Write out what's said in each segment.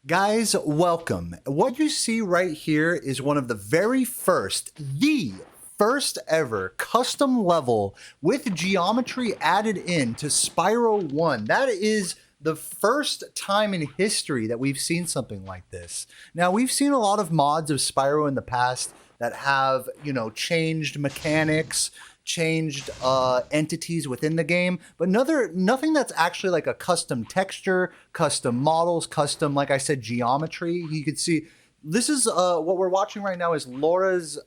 Guys, welcome. What you see right here is one of the the first ever custom level with geometry added in to Spyro 1. That is the first time in history that we've seen something like this. Now, we've seen a lot of mods of Spyro in the past that have, changed mechanics, changed entities within the game, but nothing that's actually like a custom texture, custom models, custom, like I said, geometry. You could see this is what we're watching right now is Laura's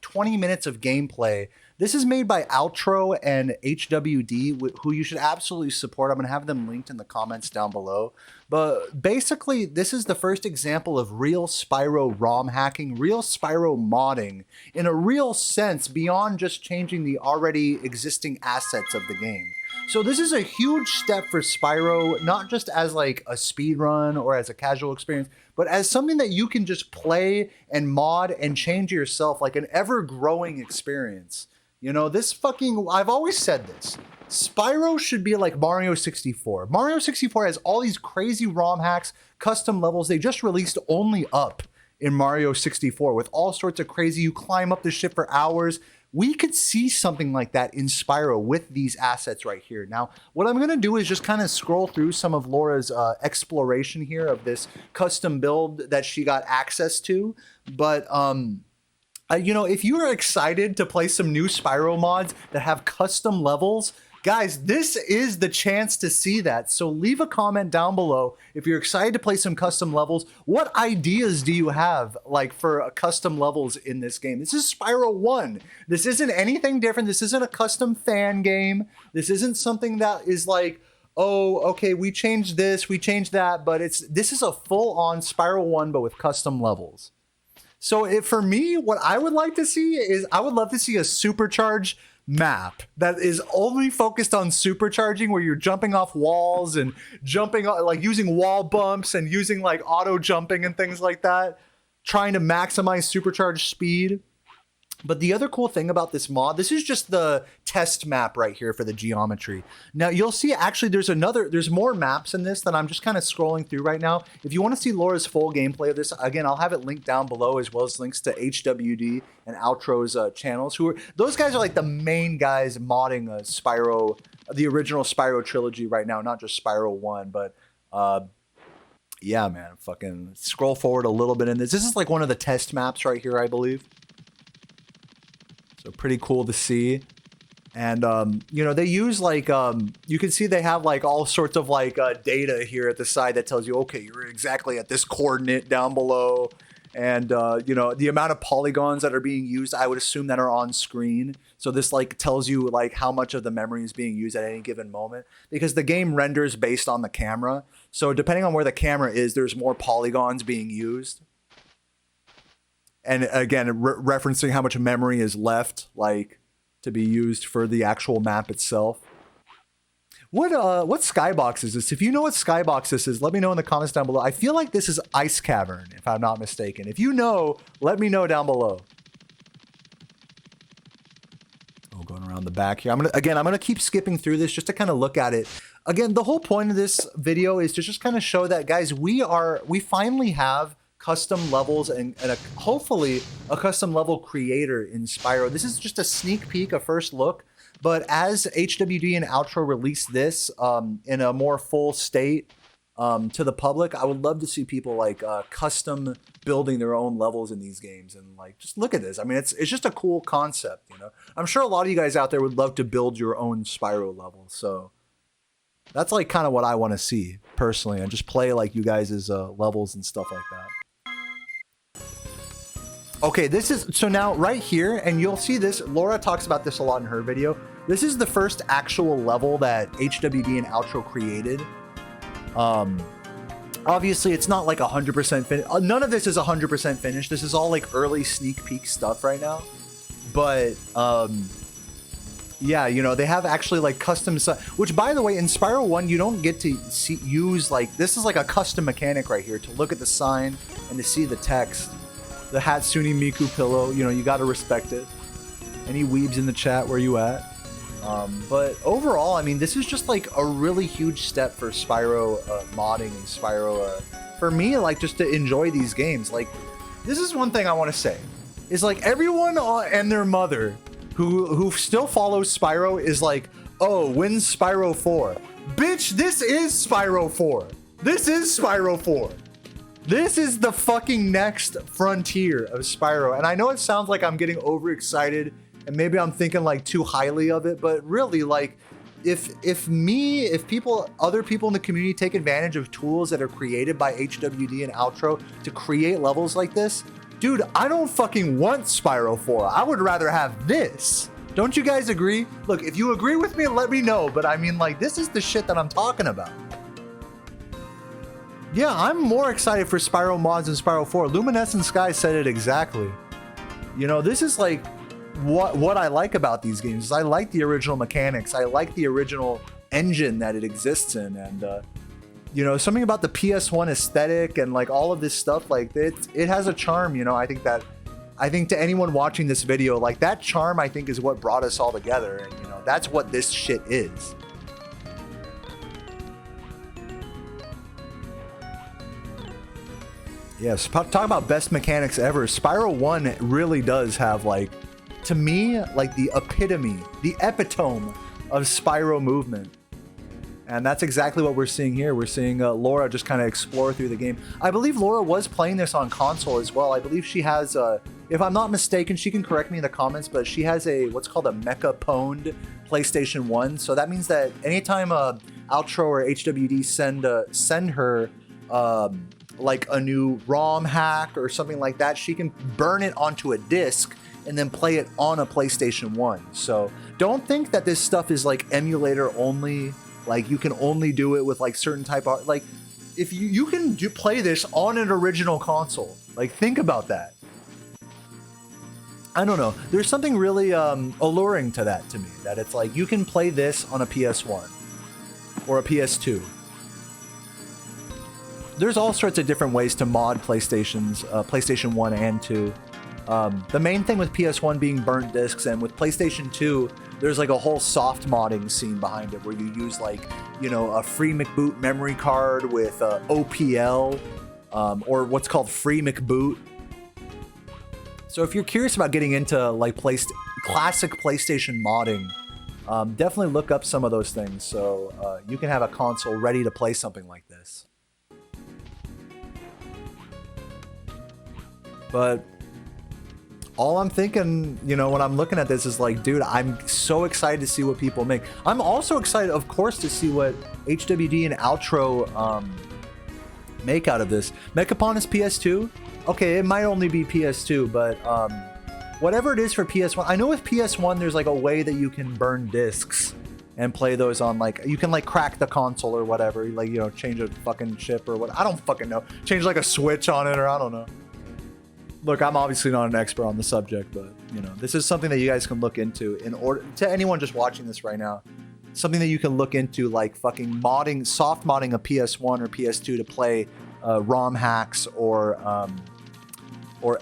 20 minutes of gameplay. This is made by Outro and HWD, who you should absolutely support. I'm going to have them linked in the comments down below. But basically, this is the first example of real Spyro ROM hacking, real Spyro modding, in a real sense, beyond just changing the already existing assets of the game. So this is a huge step for Spyro, not just as like a speed run or as a casual experience, but as something that you can just play and mod and change yourself, like an ever-growing experience. I've always said this. Spyro should be like Mario 64. Mario 64 has all these crazy ROM hacks, custom levels. They just released Only Up in Mario 64 with all sorts of crazy, you climb up the ship for hours. We could see something like that in Spyro with these assets right here. Now, what I'm going to do is just kind of scroll through some of Laura's exploration here of this custom build that she got access to. But, if you are excited to play some new Spyro mods that have custom levels, guys, this is the chance to see that. So leave a comment down below if you're excited to play some custom levels. What ideas do you have for custom levels in this game? This is Spyro 1. This isn't anything different. This isn't a custom fan game. This isn't something that is like, oh, okay, we changed this, we changed that, but this is a full-on Spyro 1 but with custom levels. So for me, what I would like to see is I would love to see a supercharged map that is only focused on supercharging, where you're jumping off walls and jumping like using wall bumps and using like auto jumping and things like that, trying to maximize supercharged speed. But the other cool thing about this mod, this is just the test map right here for the geometry. Now you'll see actually there's more maps in this that I'm just kind of scrolling through right now. If you want to see Laura's full gameplay of this, again, I'll have it linked down below, as well as links to HWD and Outro's channels. Those guys are like the main guys modding Spyro, the original Spyro trilogy right now, not just Spyro 1, but yeah, man, fucking scroll forward a little bit in this. This is like one of the test maps right here, I believe. So pretty cool to see. And, they use like, you can see they have like all sorts of like data here at the side that tells you, okay, you're exactly at this coordinate down below. And, the amount of polygons that are being used, I would assume that are on screen. So this like tells you like how much of the memory is being used at any given moment, because the game renders based on the camera. So depending on where the camera is, there's more polygons being used. And again, referencing how much memory is left, like, to be used for the actual map itself. What skybox is this? If you know what skybox this is, let me know in the comments down below. I feel like this is Ice Cavern, if I'm not mistaken. If you know, let me know down below. Oh, going around the back here. I'm gonna keep skipping through this just to kind of look at it. Again, the whole point of this video is to just kind of show that, guys, we finally have custom levels and hopefully a custom level creator in Spyro. This is just a sneak peek, a first look, but as HWD and Outro release this in a more full state to the public, I would love to see people like custom building their own levels in these games. And like, just look at this. I mean, it's just a cool concept, I'm sure a lot of you guys out there would love to build your own Spyro level. So that's like kind of what I want to see personally, and just play like you guys' levels and stuff like that. Okay, so now right here, and you'll see this, Laura talks about this a lot in her video. This is the first actual level that HWD and Outro created. Obviously, it's not like 100% finished. None of this is 100% finished. This is all like early sneak peek stuff right now. But, yeah, they have actually like custom stuff, which by the way, in Spyro 1, you don't get to use like, this is like a custom mechanic right here to look at the sign and to see the text. The Hatsune Miku pillow, you gotta respect it. Any weebs in the chat, where you at? But overall, I mean, this is just like a really huge step for Spyro modding and Spyro for me, like, just to enjoy these games. Like, this is one thing I want to say, is like everyone and their mother who still follows Spyro is like, oh, when's Spyro 4? Bitch, this is Spyro 4. This is Spyro 4. This is the fucking next frontier of Spyro. And I know it sounds like I'm getting overexcited and maybe I'm thinking like too highly of it, but really, like, if other people in the community take advantage of tools that are created by HWD and Outro to create levels like this, dude, I don't fucking want Spyro 4. I would rather have this. Don't you guys agree? Look, if you agree with me, let me know. But I mean, like, this is the shit that I'm talking about. Yeah, I'm more excited for Spyro mods than Spyro 4. Luminescent Sky said it exactly. You know, this is like what I like about these games. Is I like the original mechanics. I like the original engine that it exists in. And, you know, something about the PS1 aesthetic and like all of this stuff, like it has a charm, you know. I think to anyone watching this video, like that charm, I think is what brought us all together. And, you know, that's what this shit is. Yes, talk about best mechanics ever. Spyro 1 really does have, like, to me, like the epitome, the epitome of Spyro movement. And that's exactly what we're seeing here. We're seeing Laura just kind of explore through the game. I believe Laura was playing this on console as well. I believe she has, if I'm not mistaken, she can correct me in the comments, but she has a, what's called a mecha-pwned PlayStation 1. So that means that anytime Outro or HWD send her like a new ROM hack or something like that, she can burn it onto a disc and then play it on a PlayStation 1. So don't think that this stuff is like emulator only. Like you can only do it with like certain type of, like if you can play this on an original console. Like think about that. I don't know. There's something really alluring to that to me, that it's like you can play this on a PS1 or a PS2. There's all sorts of different ways to mod PlayStation 1 and 2. The main thing with PS1 being burnt discs, and with PlayStation 2, there's like a whole soft modding scene behind it where you use like, you know, a free McBoot memory card with OPL, or what's called free McBoot. So if you're curious about getting into like classic PlayStation modding, definitely look up some of those things so you can have a console ready to play something like this. But all I'm thinking, you know, when I'm looking at this is like, dude, I'm so excited to see what people make. I'm also excited, of course, to see what HWD and Outro make out of this. Mechapon is PS2. Okay, it might only be PS2, but whatever it is for PS1. I know with PS1, there's like a way that you can burn discs and play those on, like, you can like crack the console or whatever, like, you know, change a fucking chip or what. I don't fucking know. Change like a switch on it, or I don't know. Look, I'm obviously not an expert on the subject, but, you know, this is something that you guys can look into in order to anyone just watching this right now. Something that you can look into, like fucking modding, soft modding a PS1 or PS2 to play ROM hacks or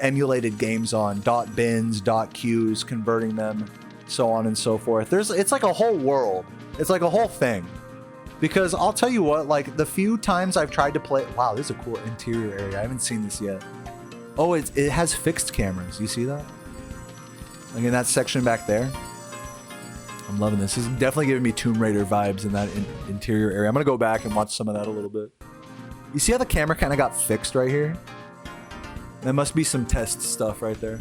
emulated games on .bins, .qs, converting them, so on and so forth. It's like a whole world. It's like a whole thing. Because I'll tell you what, like the few times I've tried to play, wow, this is a cool interior area. I haven't seen this yet. Oh, it has fixed cameras. You see that? Like in that section back there. I'm loving this. This is definitely giving me Tomb Raider vibes in that interior area. I'm going to go back and watch some of that a little bit. You see how the camera kind of got fixed right here? That must be some test stuff right there.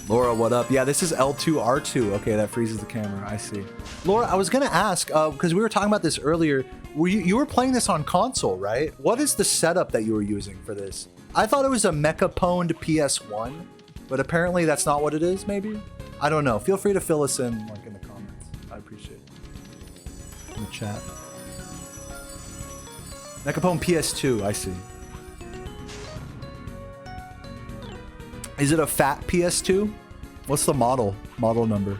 Laura, what up? Yeah, this is L2R2. Okay, that freezes the camera. I see. Laura, I was going to ask, because we were talking about this earlier. You were playing this on console, right? What is the setup that you were using for this? I thought it was a mecha-pwned PS1, but apparently that's not what it is, maybe? I don't know. Feel free to fill us in, like, in the comments. I appreciate it. In the chat. Mecha-pwned PS2, I see. Is it a fat PS2? What's the model number?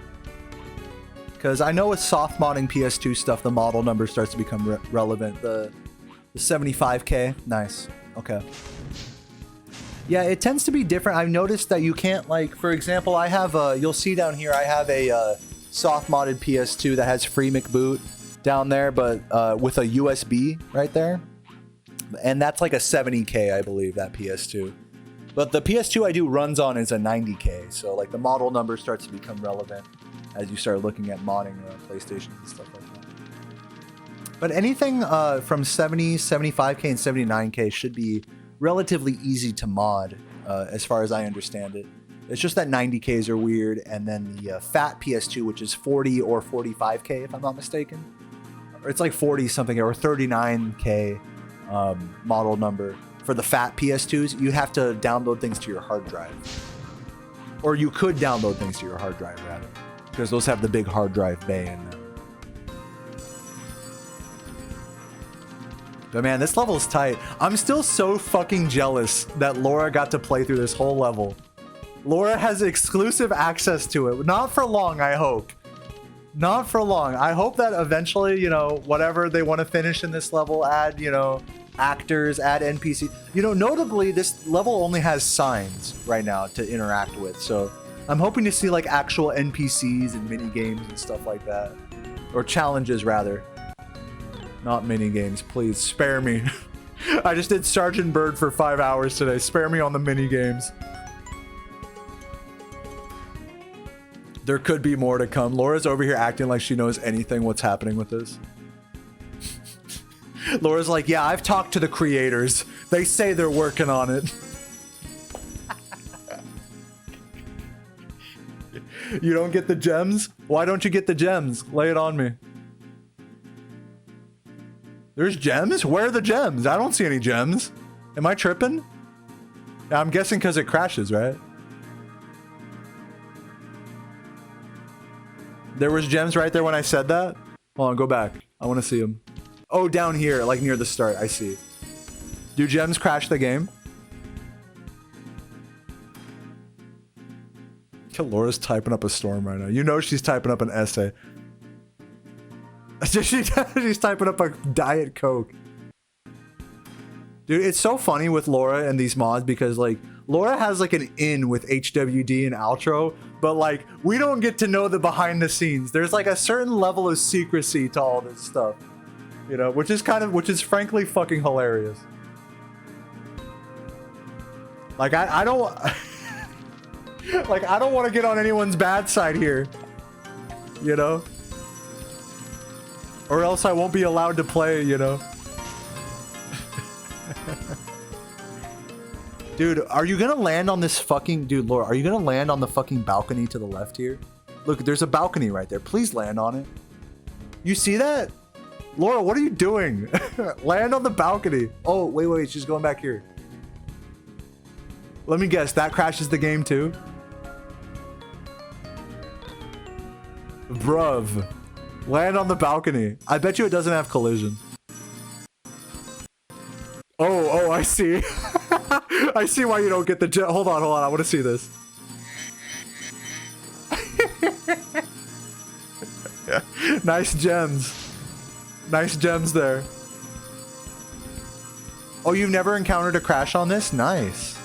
Because I know with soft modding PS2 stuff, the model number starts to become relevant. The 75K, nice. Okay. Yeah, it tends to be different. I've noticed that you can't, like, for example, I have you'll see down here, I have a soft modded PS2 that has free McBoot. down there, but with a USB right there. And that's like a 70K, I believe, that PS2. But the PS2 I do runs on is a 90K, so like the model number starts to become relevant as you start looking at modding PlayStations and stuff like that. But anything from 70, 75K, and 79K should be relatively easy to mod, as far as I understand it. It's just that 90Ks are weird, and then the fat PS2, which is 40 or 45K, if I'm not mistaken. Or it's like 40 something, or 39K model number. For the fat PS2s, you have to download things to your hard drive. Or you could download things to your hard drive, rather. Because those have the big hard drive bay in them. But man, this level is tight. I'm still so fucking jealous that Laura got to play through this whole level. Laura has exclusive access to it. Not for long, I hope. Not for long. I hope that eventually, you know, whatever they want to finish in this level, add, you know, actors, add NPC. You know, notably, this level only has signs right now to interact with. So I'm hoping to see like actual NPCs and mini games and stuff like that. Or challenges, rather. Not mini games, please. Spare me. I just did Sergeant Bird for 5 hours today. Spare me on the mini games. There could be more to come. Laura's over here acting like she knows anything what's happening with this. Laura's like, yeah, I've talked to the creators. They say they're working on it. You don't get the gems? Why don't you get the gems? Lay it on me. There's gems? Where are the gems? I don't see any gems. Am I tripping? I'm guessing because it crashes, right? There was gems right there when I said that? Hold on, go back. I want to see them. Oh, down here, like near the start. I see. Do gems crash the game? Laura's typing up a storm right now. You know she's typing up an essay. She's typing up a Diet Coke. Dude, it's so funny with Laura and these mods because, like, Laura has, like, an in with HWD and outro, but, like, we don't get to know the behind the scenes. There's, like, a certain level of secrecy to all this stuff. You know, which is frankly fucking hilarious. Like, I don't... like, I don't want to get on anyone's bad side here. You know? Or else I won't be allowed to play, you know? Dude, are you gonna land on this fucking... Dude, Laura, are you gonna land on the fucking balcony to the left here? Look, there's a balcony right there. Please land on it. You see that? Laura, what are you doing? Land on the balcony. Oh, wait, she's going back here. Let me guess, that crashes the game too? Bruv. Land on the balcony. I bet you it doesn't have collision. Oh, I see. I see why you don't get the jet. Hold on. I want to see this. Nice gems. Nice gems there. Oh, you've never encountered a crash on this? Nice.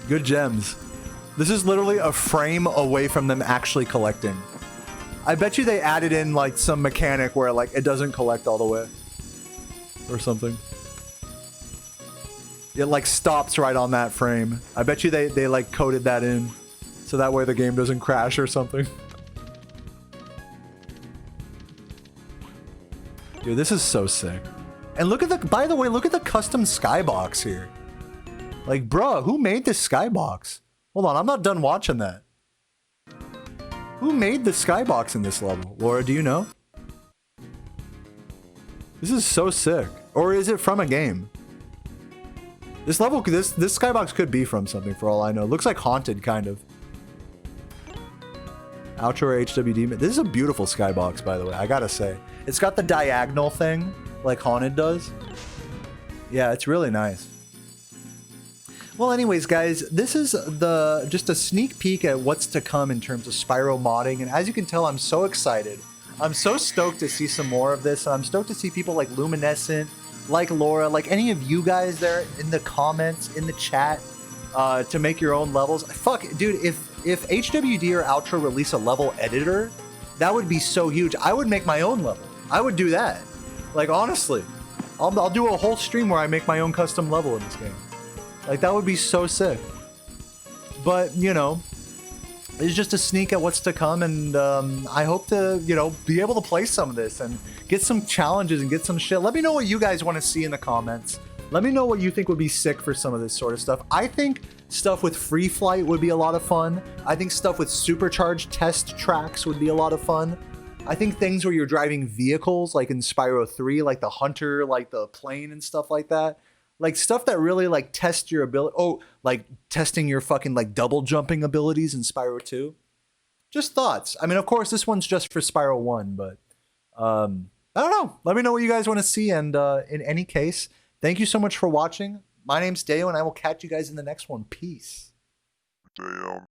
Good gems. This is literally a frame away from them actually collecting. I bet you they added in like some mechanic where like it doesn't collect all the way. Or something. It like stops right on that frame. I bet you they like coded that in. So that way the game doesn't crash or something. Dude, this is so sick. And look at the, by the way, look at the custom skybox here. Like, bruh, who made this skybox? Hold on, I'm not done watching that. Who made the skybox in this level? Laura, do you know? This is so sick. Or is it from a game? This level, this skybox could be from something for all I know. Looks like Haunted, kind of. Outro or HWD. This is a beautiful skybox, by the way, I gotta say. It's got the diagonal thing, like Haunted does. Yeah, it's really nice. Well, anyways, guys, this is just a sneak peek at what's to come in terms of Spyro modding, and as you can tell, I'm so excited. I'm so stoked to see some more of this. I'm stoked to see people like Luminescent, like Laura, like any of you guys there in the comments, in the chat, to make your own levels. Fuck, dude, if HWD or Outro release a level editor, That would be so huge. I would make my own level. I would do that. Like, honestly. I'll do a whole stream where I make my own custom level in this game. Like, that would be so sick. But, you know, it's just a sneak at what's to come, and I hope to, you know, be able to play some of this and get some challenges and get some shit. Let me know what you guys want to see in the comments. Let me know what you think would be sick for some of this sort of stuff. I think stuff with free flight would be a lot of fun. I think stuff with supercharged test tracks would be a lot of fun. I think things where you're driving vehicles, like in Spyro 3, like the Hunter, like the plane and stuff like that. Like stuff that really like test your ability. Oh, like testing your fucking like double jumping abilities in Spyro 2. Just thoughts. I mean, of course, this one's just for Spyro 1, but I don't know. Let me know what you guys want to see. And in any case, thank you so much for watching. My name's Dayo, and I will catch you guys in the next one. Peace. Dayoman.